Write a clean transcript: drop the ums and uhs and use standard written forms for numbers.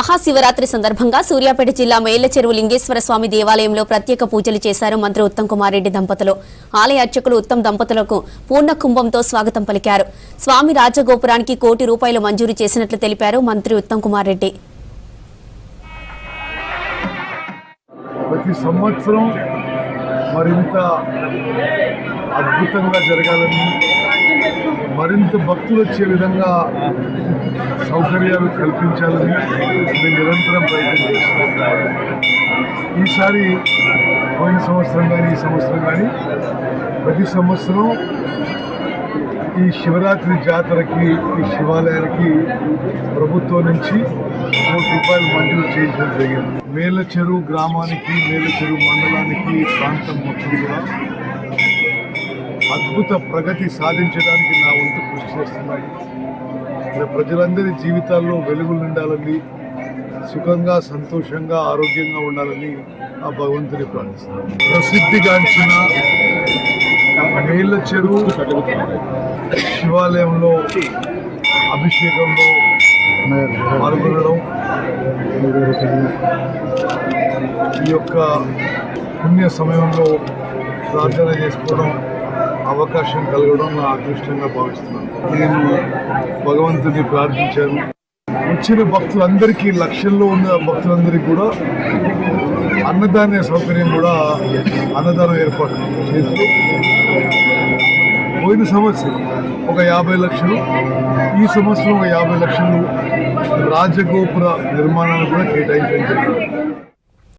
మహాశివరాత్రి సందర్భంగా సూర్యాపేట జిల్లా మేళ్లచెరువు లింగేశ్వర స్వామి దేవాలయంలో ప్రత్యేక పూజలు చేశారు మంత్రి ఉత్తమ్ కుమార్ రెడ్డి దంపతులు. ఆలయ అర్చకులు ఉత్తమ్ దంపతులకు పూర్ణ కుంభంతో స్వాగతం పలికారు. స్వామి రాజగోపురానికి ₹1 కోటి మంజూరు చేసినట్లు తెలిపారు మంత్రి ఉత్తమ్ కుమార్ రెడ్డి. ప్రతి సంవత్సరం మరింత అద్భుతంగా జరగాలని, మరింత భక్తులు వచ్చే విధంగా సౌకర్యాలు కల్పించాలని మేము నిరంతరం ప్రయత్నం చేస్తున్నాం. ఈసారి పోయిన సంవత్సరం కానీ ఈ సంవత్సరం కానీ ప్రతి సంవత్సరం ఈ శివరాత్రి జాతరకి, ఈ శివాలయానికి ప్రభుత్వం నుంచి ₹1 మంజూరు చేయించడం జరిగింది. మేళ్లచెరువు గ్రామానికి, మేళ్లచెరువు మండలానికి, ప్రాంతం మొత్తం కూడా అద్భుత ప్రగతి సాధించడానికి నా వంతు కృషి చేస్తున్నాను. ప్రజలందరి జీవితాల్లో వెలుగులు నిండాలని, సుఖంగా, సంతోషంగా, ఆరోగ్యంగా ఉండాలని ఆ భగవంతుని ప్రార్థిస్తున్నాను. ప్రసిద్ధిగాంచిన మేళ్లచెరువు శివాలయంలో అభిషేకంలో పాల్గొనడం, ఈ యొక్క పుణ్య సమయంలో ప్రార్థన చేసుకోవడం అవకాశం కలగడం నా అదృష్టంగా భావిస్తున్నాను. నేను భగవంతుని ప్రార్థించాను. వచ్చిన భక్తులందరికీ, లక్షల్లో ఉన్న భక్తులందరికీ కూడా అన్నదాన సౌకర్యం కూడా అన్నదానం ఏర్పాటు చేస్తూ పోయిన సంవత్సరం ఒక 50 లక్షలు, ఈ సంవత్సరం ఒక 50 లక్షలు రాజగోపుర నిర్మాణాన్ని కూడా కేటాయించడం జరిగింది.